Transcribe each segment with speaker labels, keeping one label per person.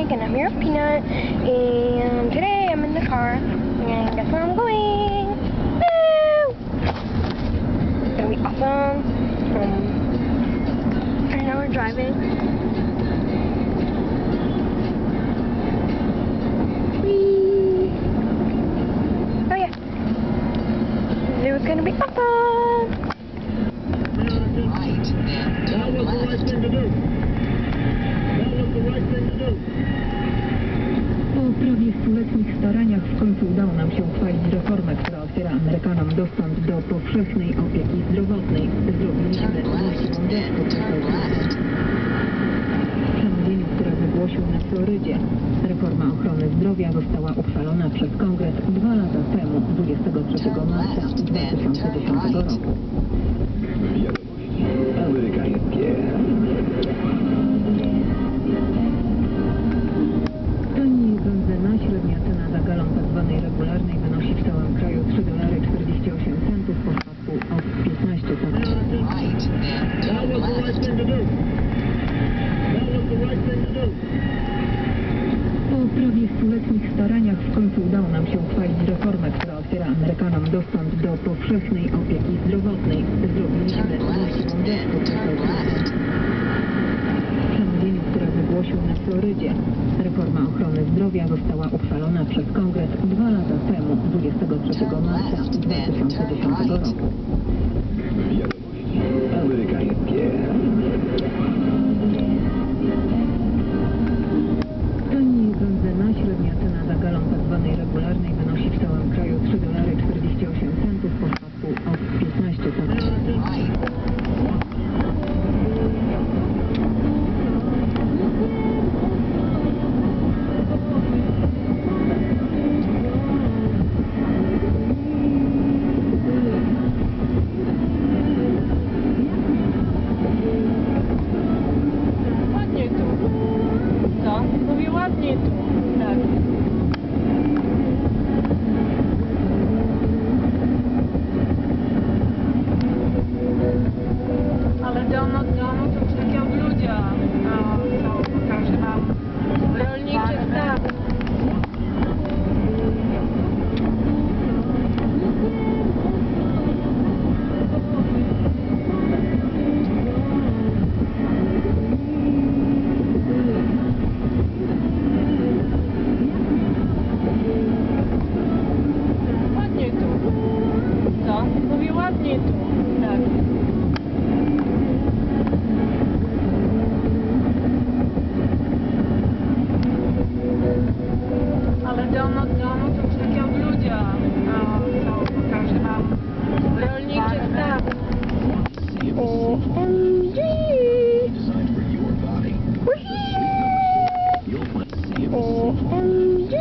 Speaker 1: Snake, and I'm your Peanut, and today I'm in the car, and guess where I'm going? Woo! It's gonna be awesome. Right now we're driving. Whee! Oh yeah. It was gonna be awesome.
Speaker 2: That was the right thing to do. That was the right thing to do.
Speaker 3: Po prawie stuletnich staraniach w końcu udało nam się uchwalić reformę, która otwiera Amerykanom dostęp do powszechnej opieki zdrowotnej. Zrobiliśmy właściwą rzecz podczas przemówieniu, które wygłosił na Florydzie. Reforma ochrony zdrowia została uchwalona przez Kongres 2 lata temu, 23 marca 2010 roku.
Speaker 2: Amerykańskie.
Speaker 3: Taniej benzyna, średnia cena za galon tzw. regularnej wynosi w całym kraju $3,48 po spadku o 15 centów.
Speaker 2: That was the right thing to do. That was the right thing to do.
Speaker 3: Po prawie stuletnich staraniach w końcu udało nam się uchwalić reformę, która otwiera Amerykanom dostęp do powszechnej opieki zdrowotnej. Zrobiliśmy właściwą rzecz podczas przemówieniu, które wygłosił na Florydzie. Reforma ochrony zdrowia została uchwalona przez Kongres 2 lata temu, 23 marca 2010 roku.
Speaker 2: Amerykańskie.
Speaker 3: Taniej benzyna, średnia cena za galon tzw. regularnej wynosi w całym kraju $3,48 po spadku o 15 centów.
Speaker 1: Ładnie tu. Co? Mówię ładnie tu. Tak. Ale dono to już takie od ludzia. Co pokażę wam. Rolniczy staw. Ładnie tu. Co? Mówię ładnie tu. Tak. Ale dono to już takie od ludzia. Co pokażę wam. Rolniczy staw. OMG! OMG!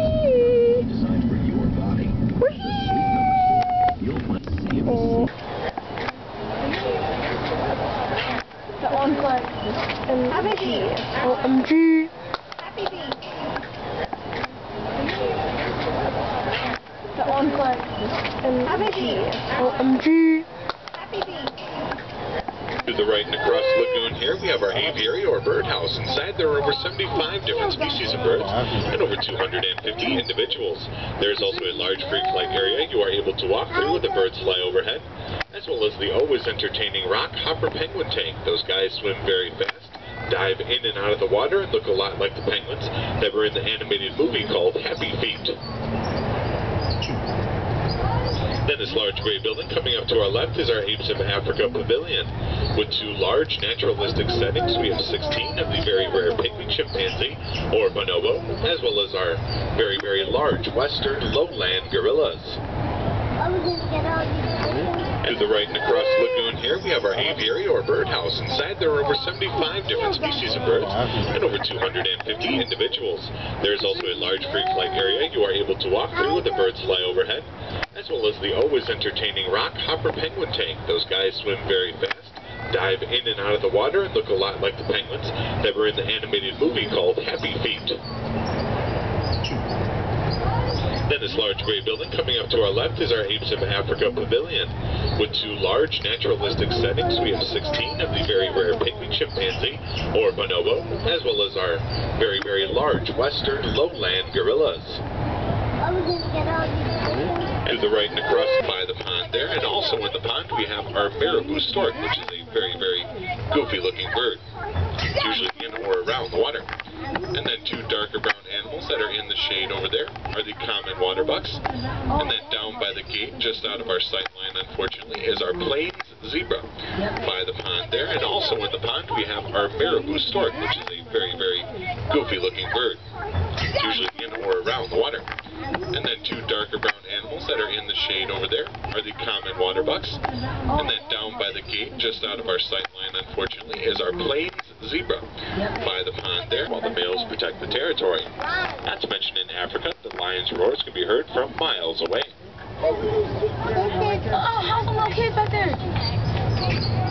Speaker 1: The on-clip. OMG! The on-clip. OMG!
Speaker 4: To the right and across the lagoon here, we have our aviary or birdhouse. Inside there are over 75 different species of birds and over 250 individuals. There is also a large free flight area you are able to walk through when the birds fly overhead, as well as the always entertaining rock hopper penguin tank. Those guys swim very fast, dive in and out of the water, and look a lot like the penguins that were in the animated movie called Happy Feet. Then this large gray building coming up to our left is our Apes of Africa Pavilion. With 2 large naturalistic settings, we have 16 of the very rare pygmy chimpanzee, or bonobo, as well as our very, very large western lowland gorillas. To the right and across the lagoon here, we have our aviary or birdhouse. Inside there are over 75 different species of birds and over 250 individuals. There is also a large free flight area you are able to walk through when the birds fly overhead, as well as the always entertaining rock hopper penguin tank. Those guys swim very fast, dive in and out of the water, and look a lot like the penguins that were in the animated movie called Happy Feet. Then Then this large gray building coming up to our left is our Apes of Africa Pavilion. With 2 large naturalistic settings, we have 16 of the very rare pygmy chimpanzee, or bonobo, as well as our very, very large western lowland gorillas. To the right and across by the pond there, and also in the pond we have our marabou stork, which is a very, very goofy looking bird, usually in or around the water. And then 2 darker brown animals that are in the shade over there are the common water bucks. And then down by the gate, just out of our sight line unfortunately, is our plains zebra by the pond there. And also in the pond we have our marabou stork, which is a very, very goofy looking bird, usually in or around the water. And then 2 darker brown animals that are in the shade over there are the common water bucks. And then down by the gate, just out of our sight line unfortunately, is our plains zebra by the pond there, while the males protect the territory. Not to mention in Africa, the lion's roars can be heard from miles away.
Speaker 1: Oh, how's the little kids back there?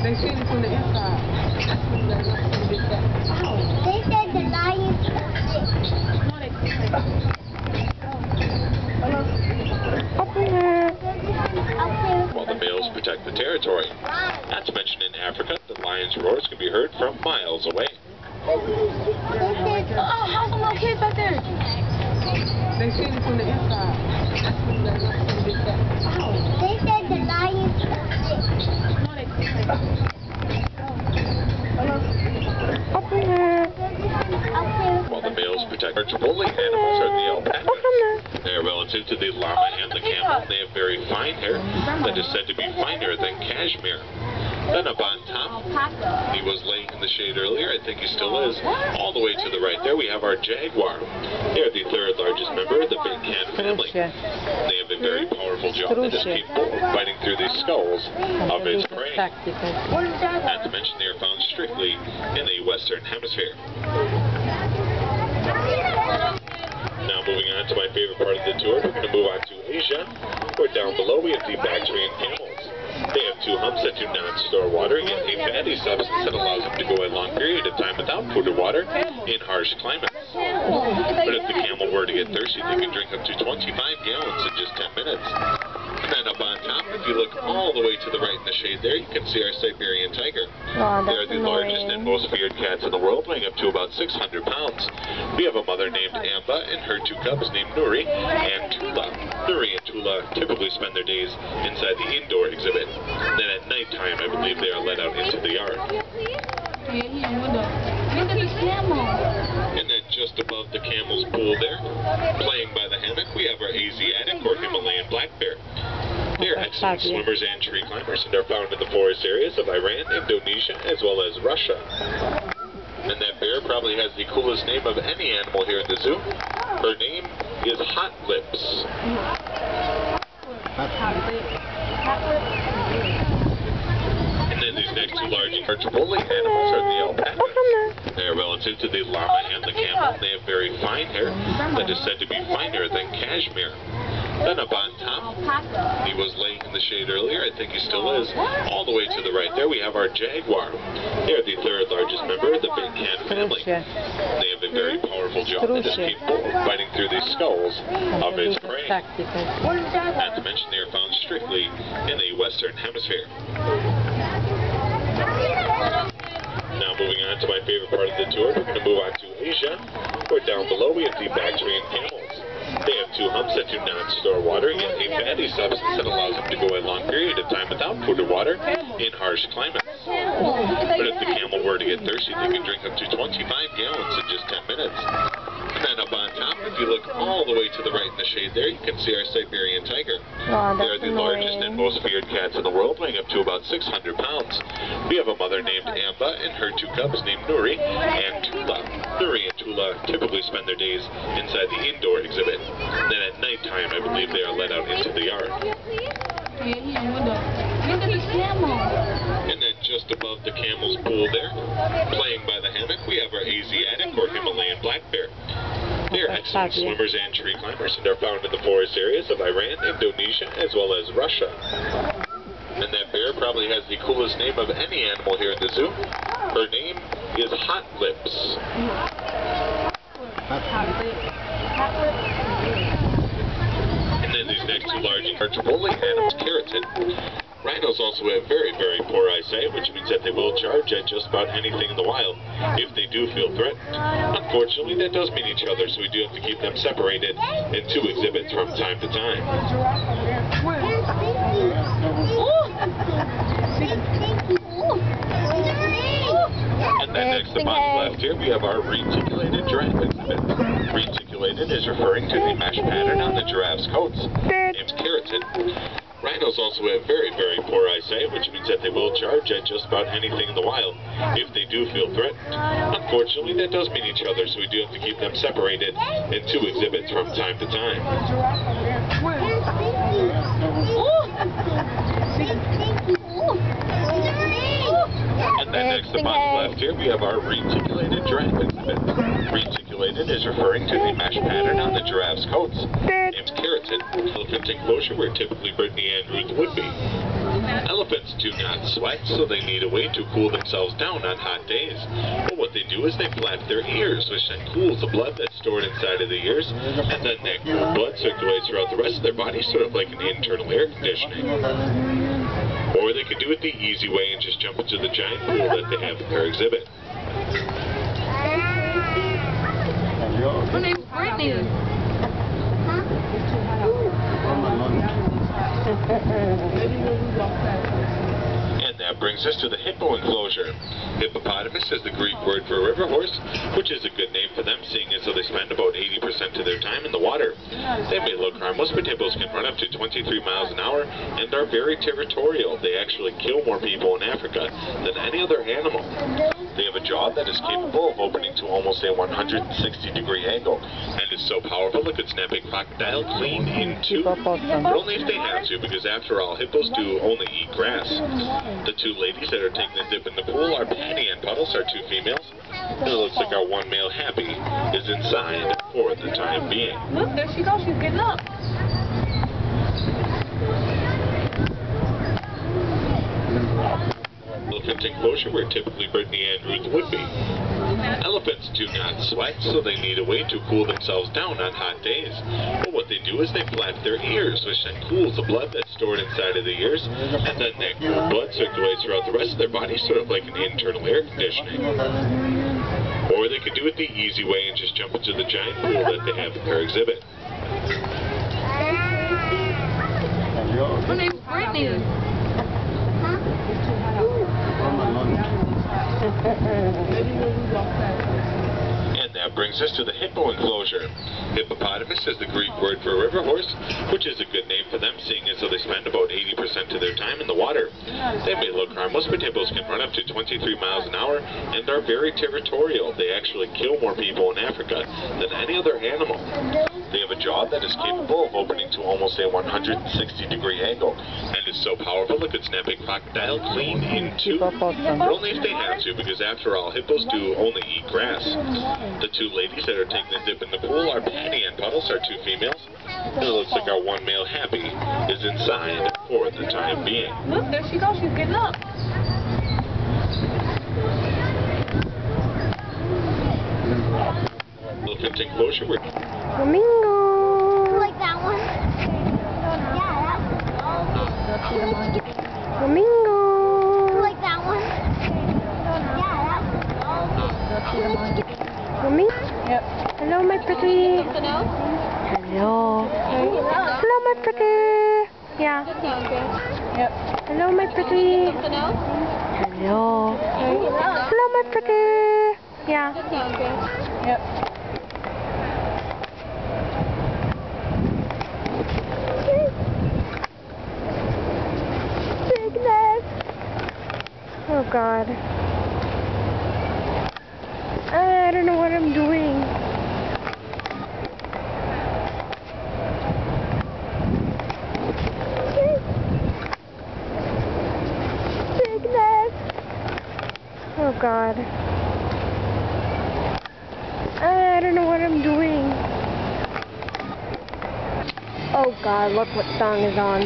Speaker 5: They see it from the inside.
Speaker 6: They said the lions.
Speaker 4: While the males protect the territory. Not to mention in Africa, the lion's roars can be heard from miles away.
Speaker 1: Oh, how's the little kids back there?
Speaker 5: They see it from the inside.
Speaker 6: They said the lions.
Speaker 4: While the males protect large woolly animals are the alpacas. They are relative to the llama and the camel. They have very fine hair that is said to be finer than cashmere. Then up on top, he was laying in the shade earlier, I think he still is. All the way to the right there we have our jaguar. They are the 3rd largest member of the big cat family. They have a very powerful jaw that is capable of biting through the skulls of its prey. Not to mention they are found strictly in the Western Hemisphere. Now moving on to my favorite part of the tour, we're going to move on to Asia, where down below we have the Bactrian camels. They have 2 humps that do not store water, yet a fatty substance that allows them to go a long period of time without food or water in harsh climates. But if the camel were to get thirsty, they can drink up to 25 gallons in just 10 minutes. And then up on top, if you look all the way to the right in the shade there, you can see our Siberian tiger. They are the largest and most feared cats in the world, weighing up to about 600 pounds. We have a mother named Amba and her 2 cubs named Nuri and Tula. Nuri and Tula typically spend their days inside the indoor exhibit. Then at nighttime, I believe they are let out into the yard. And then just above the camel's pool there, playing by the hammock, we have our Asiatic or Himalayan black bear. They are excellent swimmers and tree climbers and are found in the forest areas of Iran, Indonesia, as well as Russia. And that bear probably has the coolest name of any animal here in the zoo. Her name is Hot Lips. And then these next 2 large woolly animals are the alpacas. They are relative to the llama and the camel. They have very fine hair that is said to be finer than cashmere. Then up on top, he was laying in the shade earlier, I think he still is. All the way to the right there we have our jaguar. They are the 3rd largest member of the big cat family. They have a very powerful jaw that is capable of biting through the skulls of its prey. Not to mention they are found strictly in the Western Hemisphere. Now moving on to my favorite part of the tour, we're going to move on to Asia, where down below we have the Bactrian camels. They have 2 humps that do not store water, yet a fatty substance that allows them to go a long period of time without food or water in harsh climates. But if the camel were to get thirsty, they can drink up to 25 gallons in just 10 minutes. And then up on top, if you look all the way to the right in the shade there, you can see our Siberian tiger. They are the largest and most feared cats in the world, weighing up to about 600 pounds. We have a mother named Amba and her 2 cubs named Nuri and Tula. Nuri and Tula typically spend their days inside the indoor exhibit. Then at nighttime, I believe they are let out into the yard. And then just above the camel's pool there, playing by the hammock, we have our Asiatic or Himalayan black bear. They are excellent swimmers and tree climbers and are found in the forest areas of Iran, Indonesia, as well as Russia. And that bear probably has the coolest name of any animal here in the zoo. Her name is Hot Lips. these next two large Chipotle animals, keratin. Rhinos also have very, very poor eyesight, which means that they will charge at just about anything in the wild if they do feel threatened. Unfortunately, that does mean each other, so we do have to keep them separated in two exhibits from time to time. And then next up on the left here, we have our reticulated giraffe exhibit. Reticulated is referring to the mesh pattern on the giraffe's coats. Named keratin. Rhinos also have very, very poor eyesight, which means that they will charge at just about anything in the wild if they do feel threatened. Unfortunately, that does mean each other, so we do have to keep them separated in two exhibits from time to time. And then next up on the left here, we have our reticulated giraffe exhibit. Reticulated is referring to the mesh pattern on the giraffe's coats. Named keratin. Elephant enclosure where typically Brittany and Ruth would be. Elephants do not sweat, so they need a way to cool themselves down on hot days. But what they do is they flap their ears, which then cools the blood that's stored inside of the ears, and then that cool blood circulates throughout the rest of their body, sort of like an internal air conditioning. Or they could do it the easy way and just jump into the giant pool that they have in their exhibit.
Speaker 5: Her name's Brittany.
Speaker 4: And that brings us to the hippo enclosure. Hippopotamus is the Greek word for river horse, which is a good name for them, seeing as though they spend about 80% of their time in the water. They may look harmless, but hippos can run up to 23 miles an hour and are very territorial. They actually kill more people in Africa than any other animal. They have a jaw that is capable of opening to almost a 160-degree angle, and is so powerful it could snap a crocodile clean in two. But only if they have to, because after all, hippos do only eat grass. The two ladies that are taking a dip in the pool are Patty and Puddles, our two females. And it looks like our one male, Happy, is inside for the time being.
Speaker 5: Look, there she goes. She's getting up.
Speaker 4: Elephant enclosure where typically Brittany and Ruth would be. Elephants do not sweat, so they need a way to cool themselves down on hot days. But what they do is they flap their ears, which then cools the blood that's stored inside of the ears, and then that cool blood circulates throughout the rest of their body, sort of like an internal air conditioning. Or they could do it the easy way and just jump into the giant pool that they have in their exhibit.
Speaker 5: Her name's Brittany.
Speaker 4: And that brings us to the hippo enclosure. Hippopotamus is the Greek word for river horse, which is a good name for them, seeing as though they spend about 80% of their time in the water. They may look harmless, but hippos can run up to 23 miles an hour and are very territorial. They actually kill more people in Africa than any other animal. They have a jaw that is capable of opening to almost a 160-degree angle, and is so powerful it could snap a crocodile clean in two. But only if they have to, because after all, hippos do only eat grass. The two ladies that are taking a dip in the pool are Patty and Puddles, our two females. And it looks like our one male, Happy, is inside for the time being.
Speaker 5: Look, there she goes. She's getting up.
Speaker 4: Elephant enclosure where
Speaker 1: Flamingo.
Speaker 6: Like that one? Yeah,
Speaker 1: Flamingo.
Speaker 6: like that one? Yeah,
Speaker 1: Flamingo.
Speaker 5: Yep.
Speaker 1: Hello, my pretty.
Speaker 6: Something else?
Speaker 1: Hello. Hello, my pretty. Yeah.
Speaker 5: Yep.
Speaker 1: Hello, my pretty.
Speaker 6: Something else?
Speaker 1: Hello. Hello, my pretty. Yeah.
Speaker 5: Yep.
Speaker 1: Bigness. Oh God. I don't know what I'm doing. Bigness. Oh God. I don't know what I'm doing. Oh God, look what song is on.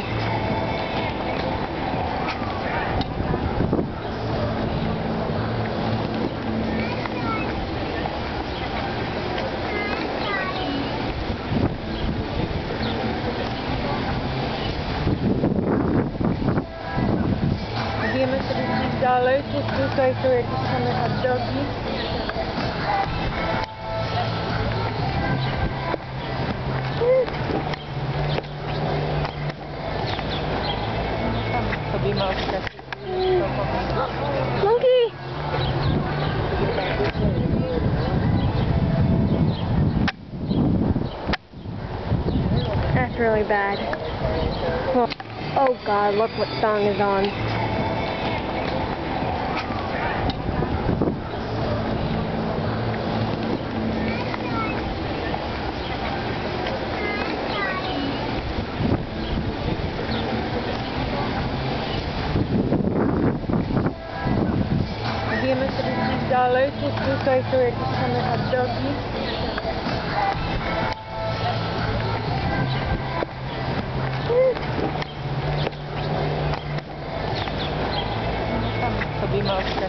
Speaker 5: Tutaj są jakieś same hot dogi. Sobie maskę.
Speaker 1: Monkey! That's really bad. Well, oh God, look what song is on.
Speaker 5: Idziemy sobie gdzieś dalej. Tutaj są jakieś same hot dogi. Sobie maskę.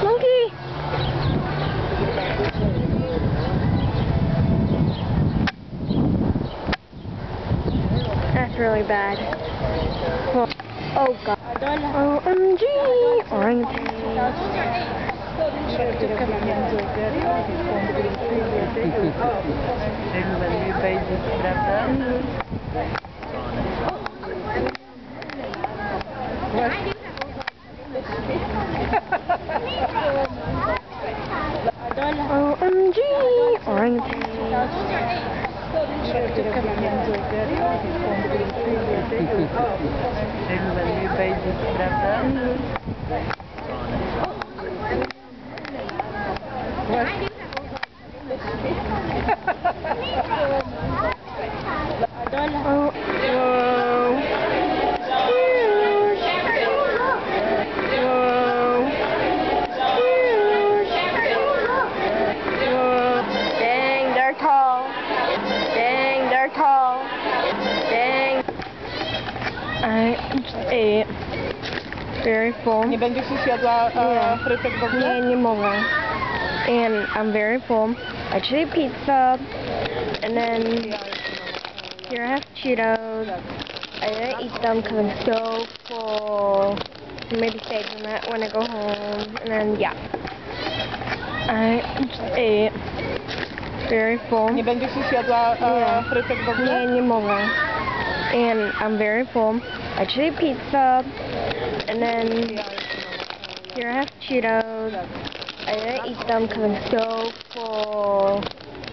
Speaker 1: Monkey! That's really bad. Well, oh God. OMG! OMG! Dang, they're tall. Dang, they're tall. Dang. I just ate. Very full.
Speaker 5: Nie będziesz już jadła frytek w ogóle?
Speaker 1: Nie mogę. And I'm very full. I just ate pizza. And then here I have Cheetos. I didn't eat them because I'm so full. Maybe save them when I go home. And then, yeah. I just ate. Very full.
Speaker 5: Nie będziesz już jadła frytek w ogóle?
Speaker 1: Nie mogę. And I'm very full. I just ate pizza. And then here I have Cheetos. I didn't eat them because I'm so full.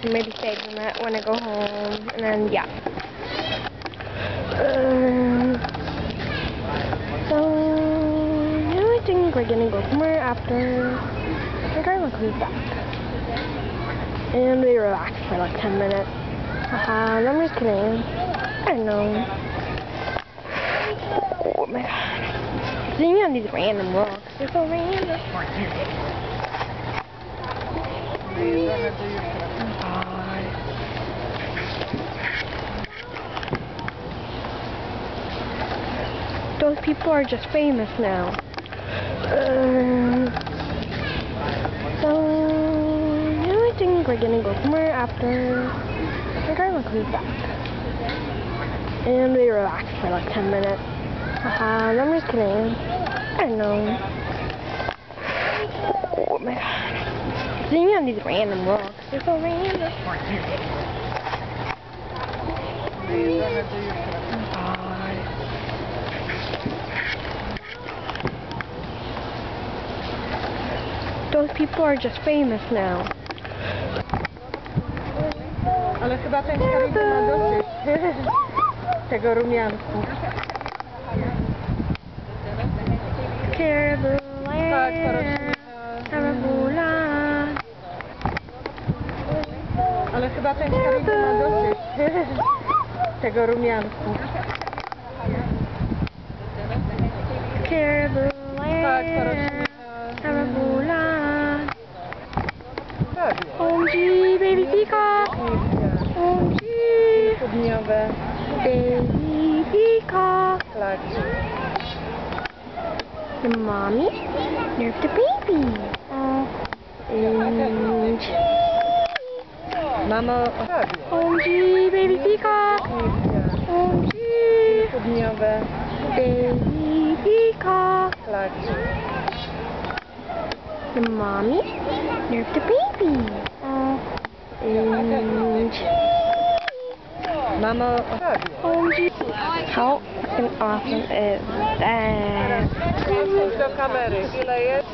Speaker 1: Maybe save them when I go home. And then, yeah. So, now I think we're gonna go somewhere after. I think our look back. And we relax for like 10 minutes. Haha, I'm just kidding. I don't know. Oh my God. Seeing on these random rocks, they're so random. Those people are just famous now. So now I think we're gonna go somewhere after. I think our look back. And we relax for like 10 minutes. Haha, I'm just kidding. I don't know. Oh my God. Seeing on these random rocks, they're so random. Those people are just famous now.
Speaker 5: Ale chyba ten karabin ma dosyć tego rumianku.
Speaker 1: Terrible
Speaker 5: Tak, to
Speaker 1: land,
Speaker 5: rośnie.
Speaker 1: terrible land.
Speaker 5: Ale chyba ten karabin ma dosyć tego rumianku.
Speaker 1: Terrible
Speaker 5: Tak, to
Speaker 1: land,
Speaker 5: rośnie.
Speaker 1: terrible land.
Speaker 5: Prawie.
Speaker 1: OMG, baby peacock. OMG,
Speaker 5: Południowe
Speaker 1: baby peacock.
Speaker 5: flaki.
Speaker 1: The mommy, there's the baby. OMG.
Speaker 5: Mamo, prawie.
Speaker 1: OMG, baby peacock. OMG,
Speaker 5: Południowe
Speaker 1: baby peacock.
Speaker 5: Like,
Speaker 1: The mommy, there's the baby. And
Speaker 5: Mama,
Speaker 1: how fucking awesome is that?
Speaker 5: do kamery. Ile jest?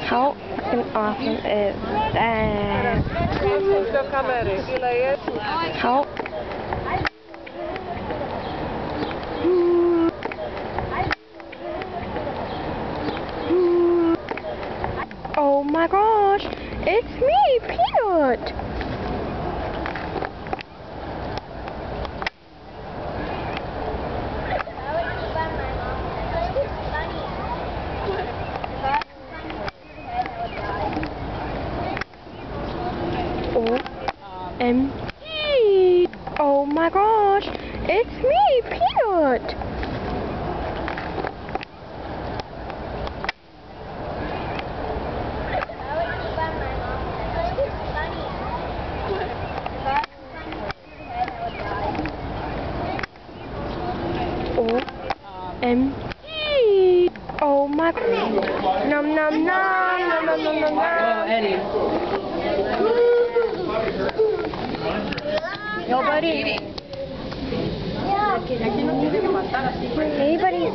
Speaker 1: How fucking awesome is that?
Speaker 5: Do kamery. Ile jest?
Speaker 1: How Oh my gosh, it's me, Peanut! OMG! Oh my gosh, it's me, Peanut! OMG! Oh my god! Nom nom nom nom nom nom nom nom!
Speaker 5: Eddie.
Speaker 1: Nobody. Anybody?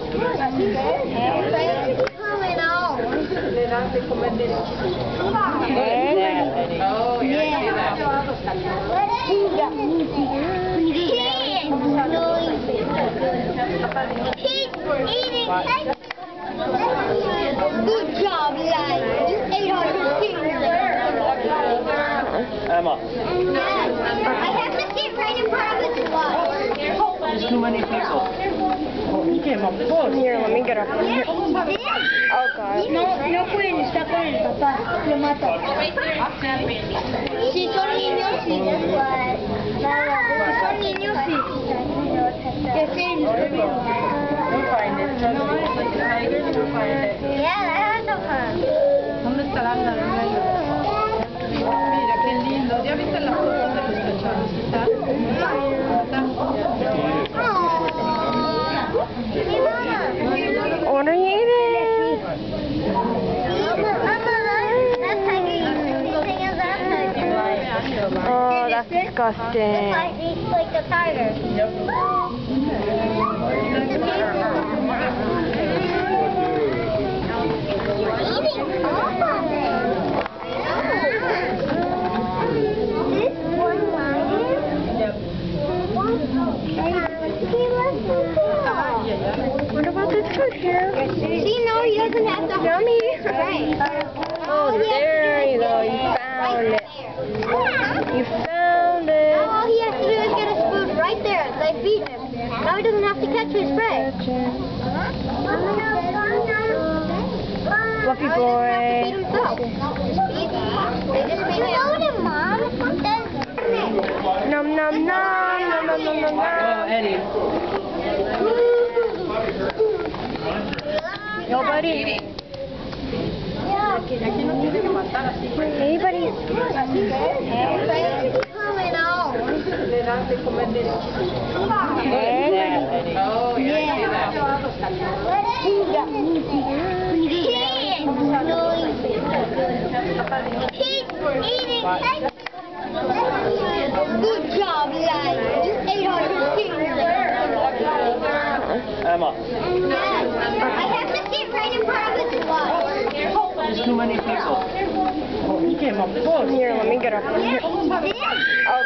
Speaker 5: Oh,
Speaker 6: Good job, guys. You ate all your things.
Speaker 2: Emma.
Speaker 6: I have to sit right in front of the slide.
Speaker 2: There's too many pixels. You came up close.
Speaker 1: Here, let me get up here. Oh god.
Speaker 6: No pueden estar con el papá. Lo mata. Si son niños, sí. Si son niños, sí. Que sí.
Speaker 5: You'll find it. Trust me. Like the tigers, you'll find it.
Speaker 6: Yeah, that's a fun.
Speaker 5: ¿Dónde estará la reina? Mira, qué lindo. ¿Ya viste la foto de los cachorros? ¿Está?
Speaker 1: What are you eating? Oh, that's disgusting.
Speaker 6: Like the tiger.
Speaker 1: What about this food here?
Speaker 6: See, no, he doesn't have to.
Speaker 1: Yummy.
Speaker 6: Right.
Speaker 1: Oh, there you go. You found it. You found it.
Speaker 6: All he has to do is get his food right there. They feed him. Now he doesn't have to catch his prey.
Speaker 1: Fluffy
Speaker 6: Feed
Speaker 1: boy.
Speaker 6: himself. They just feed him. Mom.
Speaker 1: Nom nom nom nom nom nom nom.
Speaker 5: Oh, Eddie.
Speaker 1: Nobody. Anybody?
Speaker 5: Le dan de comer de Oh,
Speaker 6: Good job, guys. You ate all your things.
Speaker 2: Emma.
Speaker 6: I have to sit right in front of the slide.
Speaker 2: There's too many pixels. You came up close.
Speaker 1: Here, let me get up here. Oh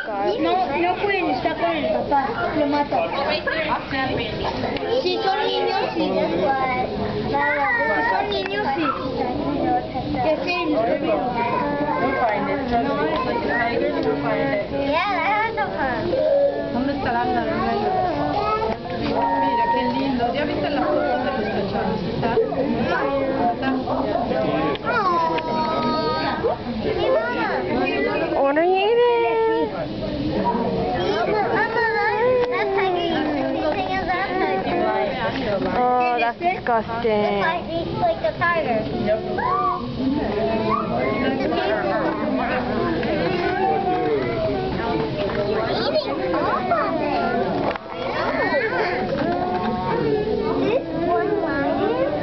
Speaker 1: god.
Speaker 6: No pueden estar con el papá. Lo mata. Si son niños, sí. Si son niños, sí. Que sí.
Speaker 5: You'll find it. Trust me. Like the tigers, you'll find it.
Speaker 6: Yeah, that's a fun.
Speaker 5: ¿Dónde estará la reina? Mira, qué lindo. ¿Ya viste la foto de los cachorros? ¿Está?
Speaker 1: What are you eating? Oh, that's disgusting.
Speaker 6: Like the tiger. This one lion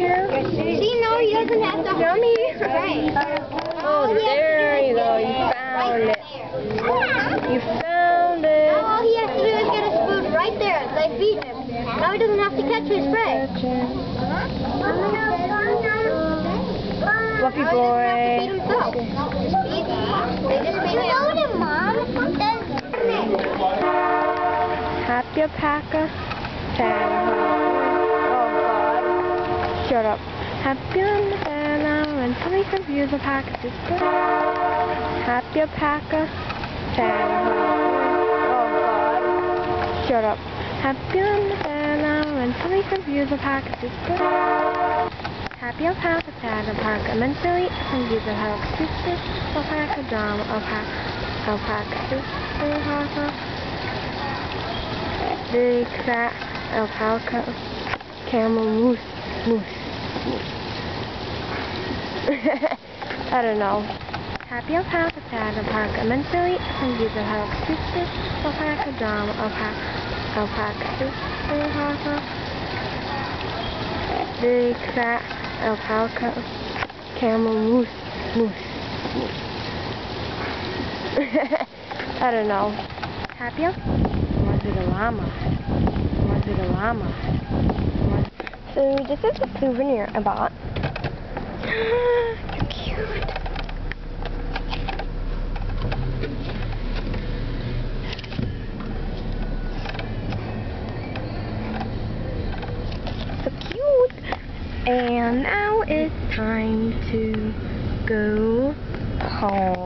Speaker 1: here.
Speaker 6: See, no, he doesn't have to.
Speaker 1: Yummy.
Speaker 6: Right.
Speaker 1: Oh, there you go. You found it. You found it.
Speaker 6: All he has to do is get a spoon right there. They feed him. Now he doesn't have to catch his prey.
Speaker 1: Fluffy
Speaker 6: Now
Speaker 1: boy.
Speaker 6: he doesn't have to feed himself. They just feed him. Mom.
Speaker 1: Happy Alpaca Santa. Oh God. Shut up. Happy Santa. Mentally confused alpaca sister. Happy Alpaca Santa. Oh God. Shut up. Happy Santa. Mentally confused alpaca sister. Happy Alpaca Santa. Alpaca mentally confused alpaca sister. Alpaca drama. Alpaca sister. Alpaca. Big fat alpaca, camel, moose. I don't know. Happy alpaca, sad alpaca, mentally confused alpaca, sister, alpaca, drama, alpaca, sister, alpaca. Big fat alpaca, camel, moose. I don't know. Happy alpaca. Was it a llama? So this is a souvenir I bought. So cute. So cute. And now it's time to go home.